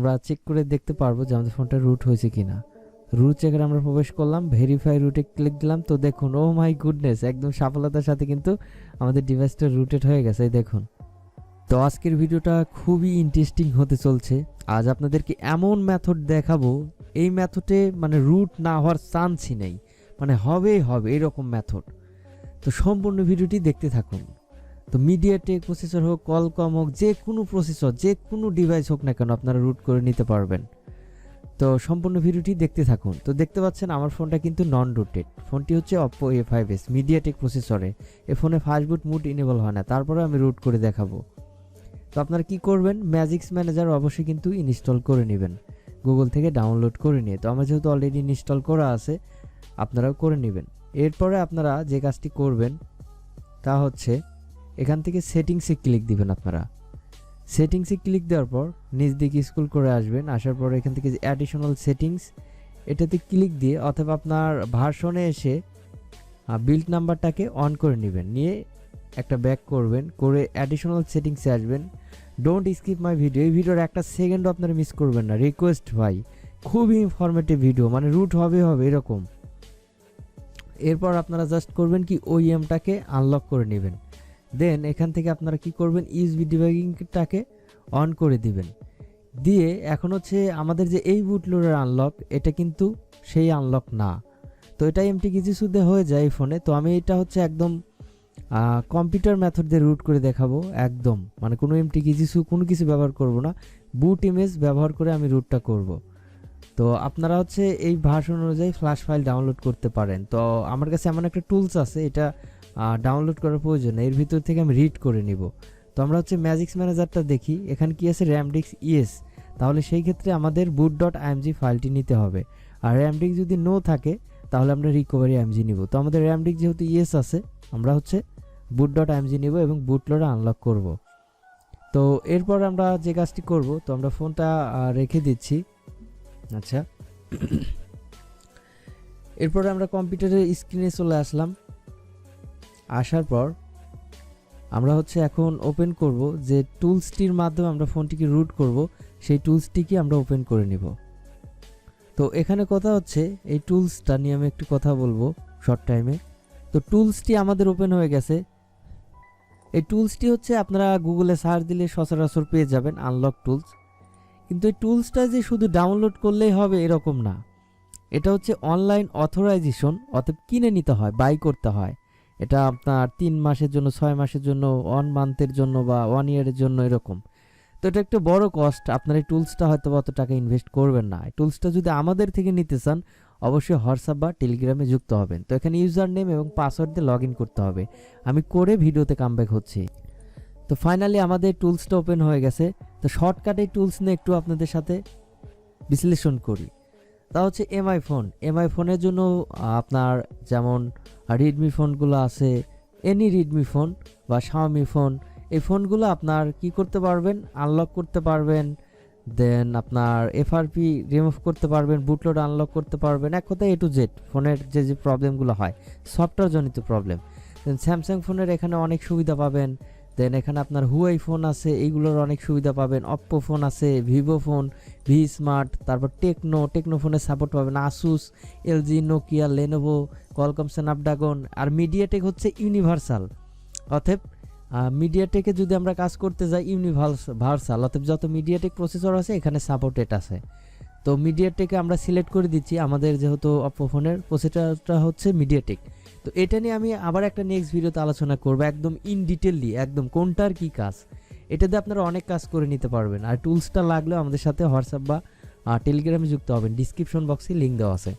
আমরা চেক করে দেখতে পারবো যে আমাদের ফোনটা রুট হয়েছে কিনা। রুট চেকারে আমরা প্রবেশ করলাম, ভেরিফাই রুটে ক্লিক দিলাম। তো দেখুন, ও মাই গুডনেস, একদম সফলতার সাথে কিন্তু আমাদের ডিভাইসটা রুটেড হয়ে গেছে, দেখুন। তো আজকের ভিডিওটা খুবই ইন্টারেস্টিং হতে চলছে। আজ আপনাদেরকে এমন মেথড দেখাবো, এই মেথডে মানে রুট না হওয়ার চান্সই নেই, মানে হবেই হবে এরকম মেথড। তো সম্পূর্ণ ভিডিওটি দেখতে থাকুন। তো মিডিয়াটেক প্রসেসর হোক, কলকম হোক, যে কোনো প্রসেসর, যে কোনো ডিভাইস হোক না কেন, আপনারা রুট করে নিতে পারবেন। তো সম্পূর্ণ ভিডিওটি দেখতে থাকুন। তো দেখতে পাচ্ছেন আমার ফোনটা কিন্তু নন রুটেড। ফোনটি হচ্ছে অপ্পো A5s মিডিয়াটেক প্রসেসরে। এই ফোনে ফাস্ট বুট মুড ইনেবল হয় না, তারপরে আমি রুট করে দেখাবো। তো আপনারা কি করবেন, ম্যাজিক্স ম্যানেজার অবশ্যই কিন্তু ইনস্টল করে নেবেন, গুগল থেকে ডাউনলোড করে নিয়ে। তো আমার যেহেতু অলরেডি ইনস্টল করা আছে, আপনারাও করে নেবেন। এরপরে আপনারা যে কাজটি করবেন তা হচ্ছে এখান থেকে সেটিংসে ক্লিক দিবেন। আপনারা সেটিংসে ক্লিক দেওয়ার পর নিচ দিকে স্ক্রল করে আসবেন। আসার পর এখান থেকে যে অ্যাডিশনাল সেটিংস, এটাতে ক্লিক দিয়ে অথবা আপনার ভার্সনে এসে বিল্ড নাম্বারটাকে অন করে নেবেন, নিয়ে একটা ব্যাক করবেন, করে অ্যাডিশনাল সেটিংসে আসবেন। ডোন্ট স্কিপ মাই ভিডিও, এই ভিডিওর একটা সেকেন্ডও আপনারা মিস করবেন না, রিকোয়েস্ট ভাই। খুবই ইনফরমেটিভ ভিডিও, মানে রুট হবে এরকম। এরপর আপনারা জাস্ট করবেন কি, ওইএমটাকে আনলক করে নেবেন। দেন এখান থেকে আপনারা কি করবেন, ইউএসবি ডিবাগিংটাকে অন করে দিবেন। দিয়ে এখন হচ্ছে আমাদের যে এই বুটলোডার আনলক, এটা কিন্তু সেই আনলক না। তো এটা এমটি কিছু হয়ে যায় এই ফোনে। তো আমি এটা হচ্ছে একদম কম্পিউটার মেথড দিয়ে রুট করে দেখাবো, একদম মানে কোনো এমটি কোনো কিছু ব্যবহার করব না, বুট ইমেজ ব্যবহার করে আমি রুটটা করব। তো আপনারা হচ্ছে এই ভার্সন অনুযায়ী ফ্ল্যাশ ফাইল ডাউনলোড করতে পারেন। তো আমার কাছে এমন একটা টুলস আছে, এটা ডাউনলোড করার প্রয়োজন নেই, এর ভিতর থেকে আমি রিড করে নিব। তো আমরা হচ্ছে ম্যাজিক্স ম্যানেজারটা দেখি, এখানে কি আছে, র্যামডিক্স ইয়েস, তাহলে সেই ক্ষেত্রে আমাদের boot.img ফাইলটি নিতে হবে। আর র্যামডিক্স যদি নো থাকে তাহলে আমরা recovery.img নিব। তো আমাদের র্যামডিক্স যেহেতু ইয়েস আছে, আমরা হচ্ছে boot.img নিব এবং বুটলোডার আনলক করব। তো এরপর আমরা যে কাজটি করব, তো আমরা ফোনটা রেখে দিচ্ছি। আচ্ছা, এরপর আমরা কম্পিউটারের স্ক্রিনে চলে আসলাম। আসার পর আমরা হচ্ছে এখন ওপেন করব যে টুলসটির মাধ্যমে আমরা ফোনটিকে রুট করব, সেই টুলসটিকে আমরা ওপেন করে নিব। তো এখানে কথা হচ্ছে এই টুলসটা নিয়ে আমি একটু কথা বলবো শর্ট টাইমে। তো টুলসটি আমাদের ওপেন হয়ে গেছে। এই টুলসটি হচ্ছে আপনারা গুগলে সার্চ দিলে সচরাচর পেয়ে যাবেন, আনলক টুলস। কিন্তু এই টুলসটা যে শুধু ডাউনলোড করলেই হবে এরকম না, এটা হচ্ছে অনলাইন অথরাইজেশন, অতএব কিনে নিতে হয়, বাই করতে হয়। এটা আপনার 3 মাসের জন্য, 6 মাসের জন্য, 1 মান্থের জন্য বা 1 ইয়ারের জন্য এরকম। তো এটা একটা বড় কস্ট, আপনার এই টুলসটা হয়তো অত টাকা ইনভেস্ট করবেন না। এই টুলসটা যদি আমাদের থেকে নিতে চান অবশ্যই হোয়াটসঅ্যাপ বা টেলিগ্রামে যুক্ত হবেন। তো এখানে ইউজার নেম এবং পাসওয়ার্ড দিয়ে লগ ইন করতে হবে, আমি করে ভিডিওতে কামব্যাক হচ্ছি। তো ফাইনালি আমাদের টুলসটা ওপেন হয়ে গেছে। তো শর্টকাটে টুলস নিয়ে একটু আপনাদের সাথে বিশ্লেষণ করি। তা হচ্ছে এমআই ফোনের জন্য আপনার যেমন রেডমি ফোনগুলো আছে, এনি রেডমি ফোন বা শাওমি ফোন, এই ফোনগুলো আপনার কি করতে পারবেন, আনলক করতে পারবেন। দেন আপনার এফআরপি রিমুভ করতে পারবেন, বুটলোড আনলক করতে পারবেন। এক কথায় A to Z ফোনের যে প্রবলেমগুলো হয়, সফটওয়্যার জনিত প্রবলেম। দেন স্যামসাং ফোনের এখানে অনেক সুবিধা পাবেন। দেন এখানে আপনার হুয়াই ফোন আছে, এইগুলোর অনেক সুবিধা পাবেন। অপ্পো ফোন আছে, ভিভো ফোন, ভি স্মার্ট, তারপর টেকনো ফোনের সাপোর্ট পাবেন। Asus, LG, Nokia, Lenovo, Qualcomm, Snapdragon. আর মিডিয়াটেক হচ্ছে ইউনিভার্সাল, অতএব মিডিয়াটেকে যদি আমরা কাজ করতে যাই ইউনিভার্সাল, অতএব যত মিডিয়াটেক প্রসেসর আছে এখানে সাপোর্টেড আছে। তো মিডিয়াটেকে আমরা সিলেক্ট করে দিচ্ছি, আমাদের যেহেতু অপ্পো ফোনের প্রসেসরটা হচ্ছে মিডিয়াটেক। তো এটা নিয়ে আমি আবার একটা নেক্সট ভিডিওতে আলোচনা করব, একদম ইন ডিটেইললি, একদম কোনটার কি কাজ। এটাতে আপনারা অনেক কাজ করে নিতে পারবেন। আর টুলসটা লাগলে আমাদের সাথে হোয়াটসঅ্যাপ বা টেলিগ্রামে যুক্ত হবেন, ডিসক্রিপশন বক্সে লিঙ্ক দেওয়া আছে।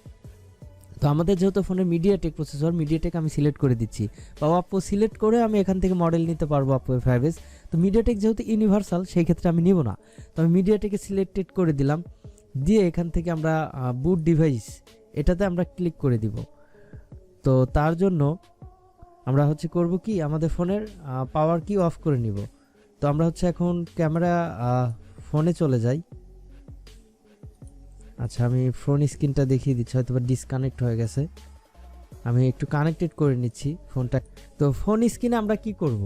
তো আমাদের যেহেতু ফোনের মিডিয়াটেক প্রসেসর, মিডিয়াটেক আমি সিলেক্ট করে দিচ্ছি, বা অপ্পো সিলেক্ট করে আমি এখান থেকে মডেল নিতে পারবো অপ্পো A5s। তো মিডিয়াটেক যেহেতু ইউনিভার্সাল, সেই ক্ষেত্রে আমি নিব না। তো আমি মিডিয়াটেকে সিলেক্টেড করে দিলাম, দিয়ে এখান থেকে আমরা বুট ডিভাইস এটাতে আমরা ক্লিক করে দিব। তো তার জন্য আমরা হচ্ছে করব কি, আমাদের ফোনের পাওয়ার কি অফ করে নিব। তো আমরা হচ্ছে এখন ক্যামেরা ফোনে চলে যাই। আচ্ছা, আমি ফোন স্ক্রিনটা দেখিয়ে দিচ্ছি, হয়তো বা ডিসকানেক্ট হয়ে গেছে, আমি একটু কানেক্টেড করে নিচ্ছি ফোনটা। তো ফোন স্ক্রিনে আমরা কি করব,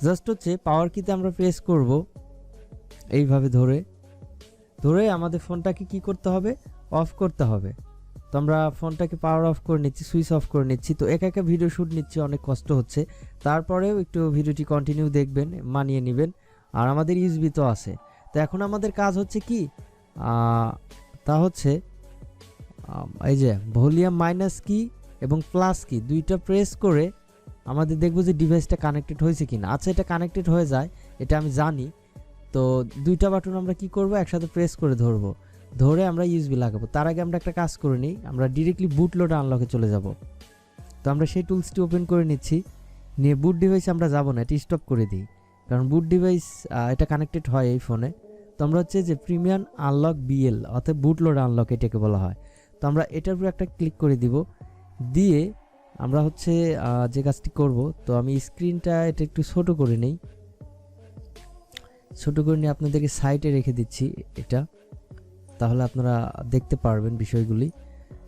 জাস্ট হচ্ছে পাওয়ার কিতে আমরা প্রেস করব এইভাবে ধরে, ধরে আমাদের ফোনটাকে কি করতে হবে, অফ করতে হবে। তো আমরা ফোনটাকে পাওয়ার অফ করে নিচ্ছি, সুইচ অফ করে নিচ্ছি। তো একা একা ভিডিও শ্যুট নিচ্ছি, অনেক কষ্ট হচ্ছে, তারপরেও একটু ভিডিওটি কন্টিনিউ দেখবেন, মানিয়ে নেবেন। আর আমাদের ইউএসবি তো আছে। তো এখন আমাদের কাজ হচ্ছে কি, তা হচ্ছে এই যে ভলিউম মাইনাস কি এবং প্লাস কি দুইটা প্রেস করে আমাদের দেখব যে ডিভাইসটা কানেক্টেড হয়েছে কিনা। আচ্ছা, এটা কানেক্টেড হয়ে যায়, এটা আমি জানি। তো দুইটা বাটন আমরা কি করব, একসাথে প্রেস করে ধরবো, ধরে আমরা ইউএসবি লাগাবো। তার আগে আমরা একটা কাজ করে নিই, আমরা ডিরেক্টলি বুটলোডার আনলকে চলে যাব। তো আমরা সেই টুলসটি ওপেন করে নিচ্ছি, নিয়ে বুট ডিভাইসে আমরা যাব না, এটা স্টপ করে দিই, কারণ বুট ডিভাইস এটা কানেক্টেড হয় এই ফোনে। তো আমরা হচ্ছে যে প্রিমিয়াম আনলক বিএল অর্থাৎ বুটলোডার আনলক এটাকে বলা হয়। তো আমরা এটার উপরে একটা ক্লিক করে দিব, দিয়ে আমরা হচ্ছে যে কাজটি করব। তো আমি স্ক্রিনটা এটা একটু ছোট করে নেই, ছোট করে নিয়ে আপনাদেরকে সাইডে রেখে দিচ্ছি এটা, তাহলে আপনারা দেখতে পারবেন বিষয়গুলি।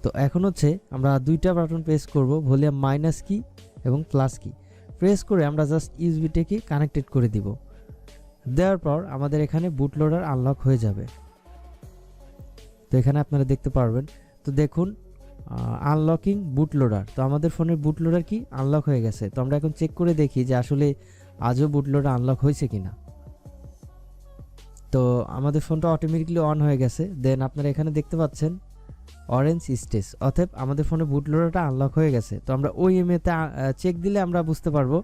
তো এখন হচ্ছে আমরা দুইটা বাটন প্রেস করব, ভলিউম মাইনাস কি এবং প্লাস কি প্রেস করে আমরা জাস্ট ইউএসবিটাকে কানেক্টেড করে দিব। দেওয়ার পর আমাদের এখানে বুটলোডার আনলক হয়ে যাবে। তো এখানে আপনারা দেখতে পারবেন। তো দেখুন আনলকিং বুটলোডার, তো আমাদের ফোনের বুটলোডার কি আনলক হয়ে গেছে। তো আমরা এখন চেক করে দেখি যে আসলে আজও বুটলোডার আনলক হয়েছে কিনা। তো আমাদের ফোনটা অটোমেটিকলি অন হয়ে গেছে। দেন আপনারা এখানে দেখতে পাচ্ছেন অরেঞ্জ স্টেজ, অর্থাৎ আমাদের ফোনে বুটলোডারটা আনলক হয়ে গেছে। তো আমরা ওই এমএতে চেক দিলে আমরা বুঝতে পারবো।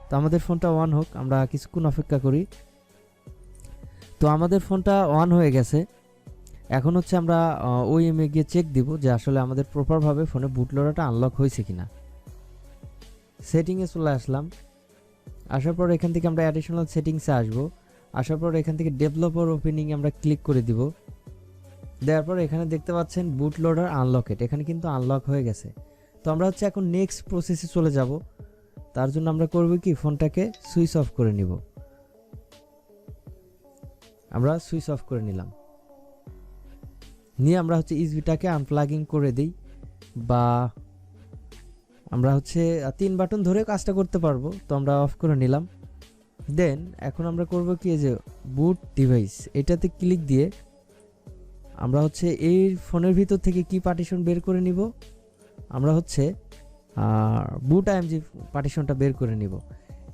তো আমাদের ফোনটা অন হোক, আমরা কিছুক্ষণ অপেক্ষা করি। তো আমাদের ফোনটা অন হয়ে গেছে। এখন হচ্ছে আমরা ওই এমএ গিয়ে চেক দিব যে আসলে আমাদের প্রপারভাবে ফোনে বুটলোডারটা আনলক হয়েছে কিনা। সেটিংয়ে চলে আসলাম, আসার পর এখান থেকে আমরা অ্যাডিশনাল সেটিংসে আসবো। আসার পর এখান থেকে ডেভেলপার ওপেনিং আমরা ক্লিক করে দিব। দেওয়ার পর এখানে দেখতে পাচ্ছেন বুটলোডার আনলকেড, এখানে কিন্তু আনলক হয়ে গেছে। তো আমরা হচ্ছে এখন নেক্সট প্রসেসে চলে যাব। তার জন্য আমরা করব কি, ফোনটাকে সুইচ অফ করে নিব। আমরা সুইচ অফ করে নিলাম, নিয়ে আমরা হচ্ছে ইউএসবিটাকে আনপ্লাগিং করে দিই, বা আমরা হচ্ছে 3 বাটন ধরে কাজটা করতে পারবো। তো আমরা অফ করে নিলাম। দেন এখন আমরা করব কি, যে বুট ডিভাইস এটাতে ক্লিক দিয়ে আমরা হচ্ছে এই ফোনের ভিতর থেকে কি পার্টিশন বের করে নিব, আমরা হচ্ছে boot.img পার্টিশনটা বের করে নিব।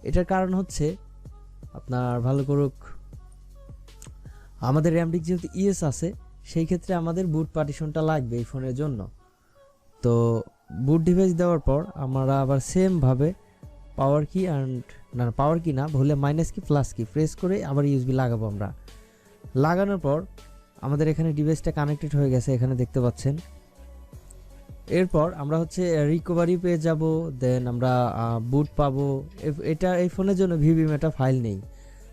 এটার কারণ হচ্ছে আপনার ভালো করুক, আমাদের র্যাম ডিস্ক যেহেতু ইএস আছে, সেই ক্ষেত্রে আমাদের বুট পার্টিশনটা লাগবে এই ফোনের জন্য। তো বুট ডিভাইস দেওয়ার পর আমরা আবার সেম ভাবে পাওয়ার কি পাওয়ার কি না ভুলে মাইনাস কি প্লাস কি প্রেস করে আবার ইউএসবি লাগাবো। আমরা লাগানোর পর আমাদের এখানে ডিভাইসটা কানেক্টেড হয়ে গেছে, এখানে দেখতে পাচ্ছেন। এরপর আমরা হচ্ছে রিকভারি পেয়ে যাব, দেন আমরা বুট পাবো। এটা এই ফোনের জন্য ভিভি মেটা ফাইল নেই,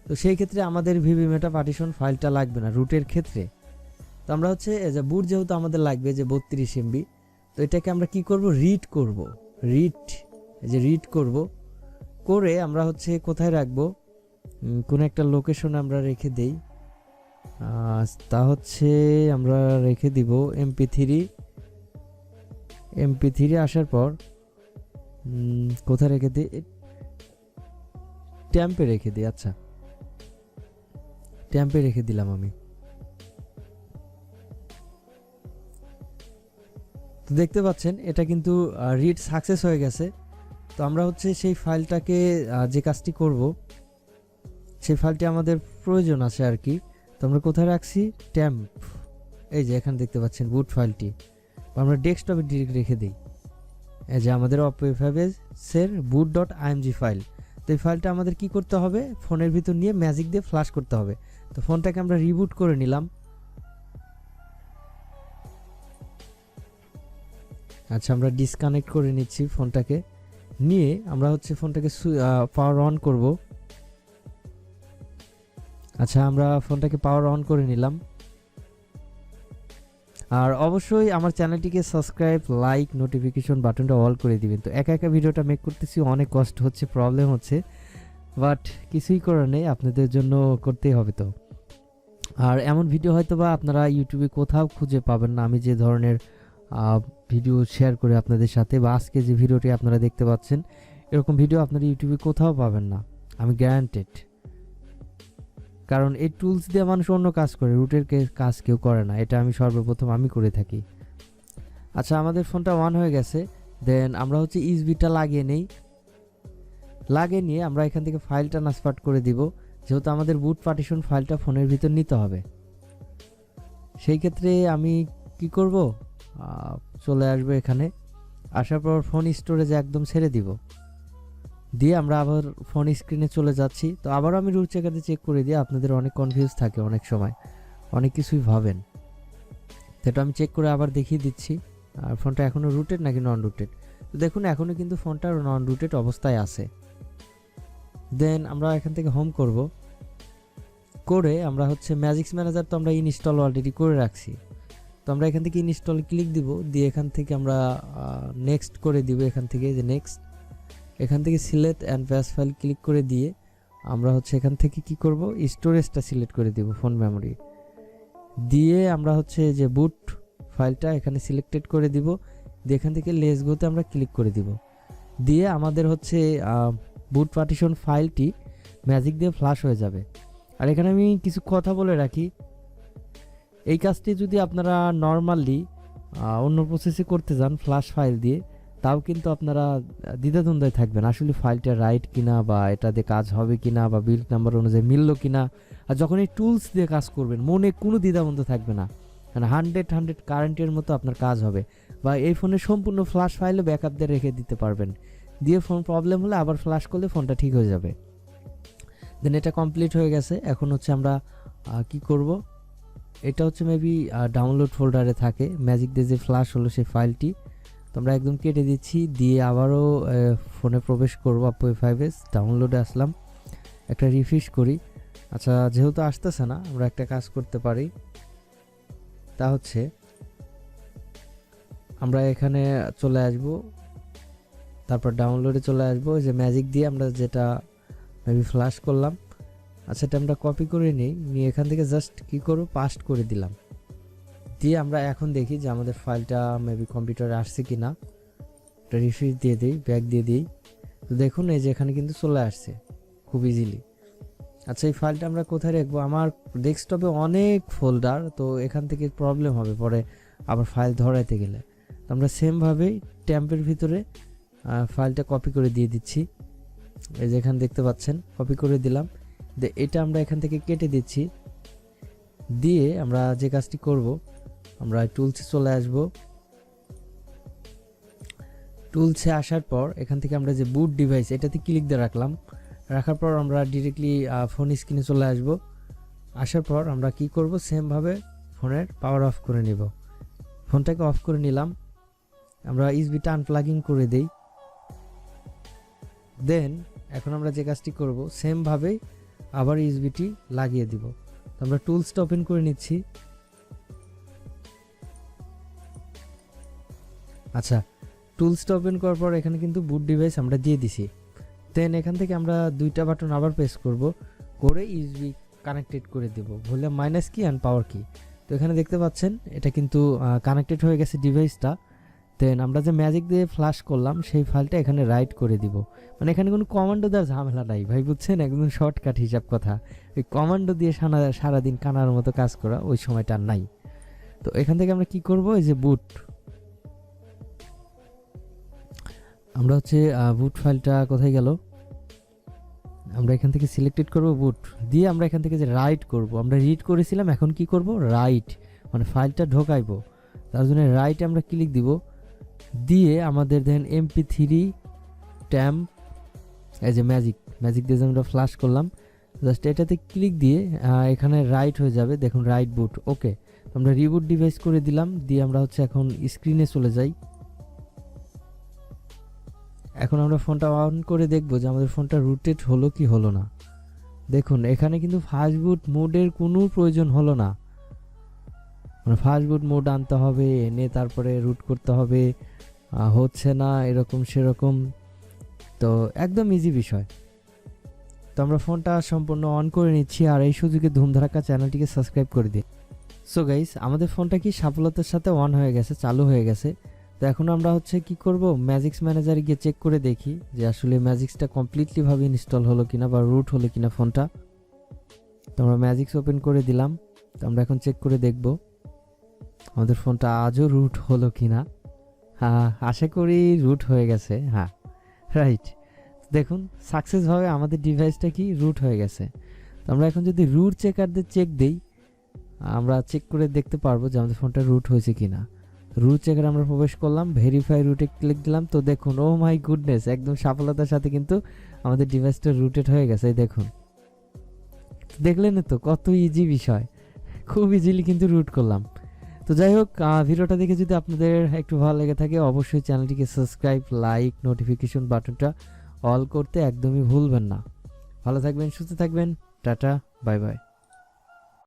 তো সেই ক্ষেত্রে আমাদের ভিভি মেটা পার্টিশন ফাইলটা লাগবে না রুটের ক্ষেত্রে। তো আমরা হচ্ছে বুট যেহেতু আমাদের লাগবে যে 32 MB, তো এটাকে আমরা কি করব, রিড করব। রিড করব করে আমরা হচ্ছে কোথায় রাখবো, কোন একটা লোকেশনে আমরা রেখে দেই। তা হচ্ছে আমরা রেখে দিব MP3 আসার পর কোথায় রেখে দিই, ট্যাম্পে রেখে দিই। আচ্ছা, ট্যাম্পে রেখে দিলাম আমি। তো দেখতে পাচ্ছেন এটা কিন্তু রিড সাকসেস হয়ে গেছে। তো আমরা হচ্ছে সেই ফাইলটাকে যে কাজটি করব, সেই ফাইলটি আমাদের প্রয়োজন আছে আর কি। তো আমরা কোথায় রাখছি, ট্যাম্প, এই যে এখানে দেখতে পাচ্ছেন বুট ফাইলটি, আমরা ডেস্কটপে ডিরেক্ট রেখে দিই। এই যে আমাদের অপেফাবেসের boot.img ফাইল। তো এই ফাইলটা আমাদের কি করতে হবে, ফোনের ভিতর নিয়ে ম্যাজিক দিয়ে ফ্ল্যাশ করতে হবে। তো ফোনটাকে আমরা রিবুট করে নিলাম। আচ্ছা, আমরা ডিসকানেক্ট করে নিচ্ছি ফোনটাকে, নিয়ে আমরা হচ্ছে ফোনটাকে পাওয়ার অন করব। আচ্ছা, আমরা ফোনটাকে পাওয়ার অন করে নিলাম। আর অবশ্যই আমার চ্যানেলটিকে সাবস্ক্রাইব, লাইক, নোটিফিকেশন বাটনটা অল করে দিবেন। তো একা একা ভিডিওটা মেক করতেছি, অনেক কষ্ট হচ্ছে, প্রবলেম হচ্ছে, বাট কিছুই করার নেই, আপনাদের জন্য করতেই হবে। তো আর এমন ভিডিও হয়তো বা আপনারা ইউটিউবে কোথাও খুঁজে পাবেন না, আমি যে ধরনের ভিডিও শেয়ার করে আপনাদের সাথে, বা আজকে যে ভিডিওটি আপনারা দেখতে পাচ্ছেন, এরকম ভিডিও আপনারা ইউটিউবে কোথাও পাবেন না, আমি গ্যারান্টেড। কারণ এই টুলস দিয়ে মানুষ অন্য কাজ করে, রুটের কাজ কেউ করে না, এটা আমি সর্বপ্রথম আমি করে থাকি। আচ্ছা, আমাদের ফোনটা অন হয়ে গেছে। দেন আমরা হচ্ছে ইউএসবিটা লাগিয়ে নিয়ে আমরা এখান থেকে ফাইলটা ট্রান্সফার করে দিব, যেহেতু আমাদের বুট পার্টিশন ফাইলটা ফোনের ভিতর নিতে হবে। সেই ক্ষেত্রে আমি কি করব, চলে আসবো এখানে, আসার পর ফোন স্টোরেজে একদম ছেড়ে দিব, দিয়ে আমরা আবার ফোন স্ক্রিনে চলে যাচ্ছি। তো আবারও আমি রুট চেকারে চেক করে দিই, আপনাদের অনেক কনফিউজ থাকে অনেক সময়, অনেক কিছুই ভাবেন, সেটা আমি চেক করে আবার দেখিয়ে দিচ্ছি। আর ফোনটা এখনও রুটেড নাকি নন রুটেড, তো দেখুন এখনও কিন্তু ফোনটা নন রুটেড অবস্থায় আছে। দেন আমরা এখান থেকে হোম করব, করে আমরা হচ্ছে ম্যাজিক্স ম্যানেজার তো আমরা ইনস্টল অলরেডি করে রাখছি, তো আমরা এখান থেকে ইনস্টল ক্লিক দিব, দিয়ে এখান থেকে আমরা নেক্সট করে দিব, এখান থেকে যে নেক্সট, এখান থেকে সিলেক্ট অ্যান্ড প্যাস ফাইল ক্লিক করে দিয়ে আমরা হচ্ছে এখান থেকে কি করব, স্টোরেজটা সিলেক্ট করে দিব, ফোন মেমোরি দিয়ে আমরা হচ্ছে যে বুট ফাইলটা এখানে সিলেক্টেড করে দিব, দিয়ে এখান থেকে লেস গোতে আমরা ক্লিক করে দিব, দিয়ে আমাদের হচ্ছে বুট পার্টিশন ফাইলটি ম্যাজিক দিয়ে ফ্লাশ হয়ে যাবে। আর এখানে আমি কিছু কথা বলে রাখি, এই কাজটি যদি আপনারা নর্মালি অন্য প্রসেসে করতে যান ফ্লাশ ফাইল দিয়ে, তাও কিন্তু আপনারা দ্বিধাদ্বন্দ্বে থাকবেন, আসলে ফাইলটা রাইট কিনা, বা এটাতে কাজ হবে কিনা, বা বিল্ড নাম্বার অনুযায়ী মিললো কিনা। আর যখন এই টুলস দিয়ে কাজ করবেন মনে কোনো দ্বিধাদ্বন্দ্ব থাকবে না, মানে 100 কারেন্টের মতো আপনার কাজ হবে, বা এই ফোনের সম্পূর্ণ ফ্লাশ ফাইলে ব্যাকআপ দিয়ে রেখে দিতে পারবেন, দিয়ে ফোন প্রবলেম হলে আবার ফ্লাশ করলে ফোনটা ঠিক হয়ে যাবে। দেন এটা কমপ্লিট হয়ে গেছে। এখন হচ্ছে আমরা কি করব, এটা হচ্ছে মেবি ডাউনলোড ফোল্ডারে থাকে ম্যাজিক দিয়ে যে ফ্লাশ হলো সেই ফাইলটি, তো আমরা একদম কেটে দিচ্ছি, দিয়ে আবারও ফোনে প্রবেশ করবো, আপু ফাইভেস ডাউনলোডে আসলাম, একটা রিফ্রেশ করি। আচ্ছা, যেহেতু আসতেছে না, আমরা একটা কাজ করতে পারি, তা হচ্ছে আমরা এখানে চলে আসব, তারপর ডাউনলোডে চলে আসবো, যে ম্যাজিক দিয়ে আমরা যেটা মেবি ফ্লাশ করলাম, আচ্ছা এটা আমরা কপি করে নিয়ে এখান থেকে জাস্ট কি করব, পাস্ট করে দিলাম, দিয়ে আমরা এখন দেখি যে আমাদের ফাইলটা মেবি কম্পিউটারে আসছে কি না, একটা রিফ্রেশ দিয়ে দিই, ব্যাক দিয়ে দিই, তো দেখুন এই যে এখানে কিন্তু চলে আসছে খুব ইজিলি। আচ্ছা, এই ফাইলটা আমরা কোথায় রাখবো, আমার ডেস্কটপে অনেক ফোল্ডার, তো এখান থেকে প্রবলেম হবে পরে আবার ফাইল ধরাইতে গেলে, তো আমরা সেমভাবেই ট্যাম্পের ভিতরে ফাইলটা কপি করে দিয়ে দিচ্ছি, এই যে এখানে দেখতে পাচ্ছেন কপি করে দিলাম, এটা আমরা এখান থেকে কেটে দিচ্ছি, দিয়ে আমরা যে কাজটি করব, আমরা টুলসে চলে আসব, টুলসে আসার পর এখান থেকে আমরা যে বুট ডিভাইস এটাতে ক্লিক দিয়ে রাখার পর আমরা ডিরেক্টলি ফোন স্ক্রিনে চলে আসব, আসার পর আমরা কি করব, সেমভাবে ফোনের পাওয়ার অফ করে নিব, ফোনটাকে অফ করে নিলাম, আমরা ইউএসবিটা আনপ্লাগিং করে দেই। দেন এখন আমরা যে কাজটি করব, সেমভাবেই আবার ইউএসবিটি লাগিয়ে দিব, তো আমরা টুলসটা ওপেন করে নিচ্ছি। আচ্ছা, টুলসটা ওপেন করার পর এখানে কিন্তু বুট ডিভাইস আমরা দিয়ে দিছি, দেন এখান থেকে আমরা দুইটা বাটন আবার প্রেস করে ইউএসবি কানেক্টেড করে দেব, বললে মাইনাস কি অ্যান্ড পাওয়ার কি, তো এখানে দেখতে পাচ্ছেন এটা কিন্তু কানেক্টেড হয়ে গেছে ডিভাইসটা। দেন আমরা যে ম্যাজিক দিয়ে ফ্লাশ করলাম সেই ফাইলটা এখানে রাইট করে দিব, মানে এখানে কোনো কমান্ডো দেওয়ার ঝামেলা নাই ভাই, বুঝছেন, একদম শর্টকাট হিসাব কথা, ওই কমান্ডো দিয়ে সারাদিন কানার মতো কাজ করা ওই সময়টা নাই। তো এখান থেকে আমরা কি করব, এই যে বুট, আমরা হচ্ছে বুট ফাইলটা কোথায় গেল, আমরা এখান থেকে সিলেক্টেড করব বুট, দিয়ে আমরা এখান থেকে যে রাইট করব, আমরা রিড করেছিলাম, এখন কি করব, রাইট, মানে ফাইলটা ঢোকাইবো, তার জন্য রাইটে আমরা ক্লিক দিব, দিয়ে আমাদের দেন MP3 ট্যাম্প, এই যে ম্যাজিক দিয়ে আমরা ফ্লাশ করলাম, জাস্ট এটাতে ক্লিক দিয়ে এখানে রাইট হয়ে যাবে, দেখুন রাইট বুট, ওকে, আমরা রিবুট ডিভাইস করে দিলাম, দিয়ে আমরা হচ্ছে এখন স্ক্রিনে চলে যাই। এখন আমরা ফোনটা অন করে দেখবো যে আমাদের ফোনটা রুটেড হলো কি হলো না। দেখুন এখানে কিন্তু ফাস্ট বুট মোডের কোনো প্রয়োজন হলো না, মানে ফাস্ট বুট মোড আনতে হবে, এনে তারপরে রুট করতে হবে, হচ্ছে না এরকম সেরকম, তো একদম ইজি বিষয়। তো আমরা ফোনটা সম্পূর্ণ অন করে নিচ্ছি, আর এই সুযোগে ধুমধারাক্কা চ্যানেলটিকে সাবস্ক্রাইব করে দিই। সো গাইস, আমাদের ফোনটা কি সাফল্যতার সাথে অন হয়ে গেছে, চালু হয়ে গেছে। তো এখন আমরা হচ্ছে কি করব, ম্যাজিক্স ম্যানেজারে গিয়ে চেক করে দেখি যে আসলে ম্যাজিক্সটা কমপ্লিটলি ভাবে ইনস্টল হলো কিনা বা রুট হলো কিনা ফোনটা। তো আমরা ম্যাজিক্স ওপেন করে দিলাম। তো আমরা এখন চেক করে দেখব আমাদের ফোনটা আজও রুট হলো কিনা। হ্যাঁ, আশা করি রুট হয়ে গেছে। হ্যাঁ, রাইট, দেখুন সাকসেসভাবে আমাদের ডিভাইসটা কি রুট হয়ে গেছে। তো আমরা এখন যদি রুট চেকারদের চেক দেই, আমরা চেক করে দেখতে পারবো যে আমাদের ফোনটা রুট হয়েছে কিনা। রুট চেকারে আমরা প্রবেশ করলাম, ভেরিফাই রুটে ক্লিক দিলাম। তো দেখুন, ও মাই গুডনেস, একদম সফলতার সাথে কিন্তু আমাদের ডিভাইসটা রুটেড হয়ে গেছে। এই দেখুন, দেখলেন তো কত ইজি বিষয়, খুব ইজিলি কিন্তু রুট করলাম। তো যাই হোক, ভিডিওটা দেখে যদি আপনাদের একটু ভালো লেগে থাকে, অবশ্যই চ্যানেলটিকে সাবস্ক্রাইব, লাইক, নোটিফিকেশন বাটনটা অল করতে একদমই ভুলবেন না। ভালো থাকবেন, সুস্থ থাকবেন, টাটা, বাই বাই।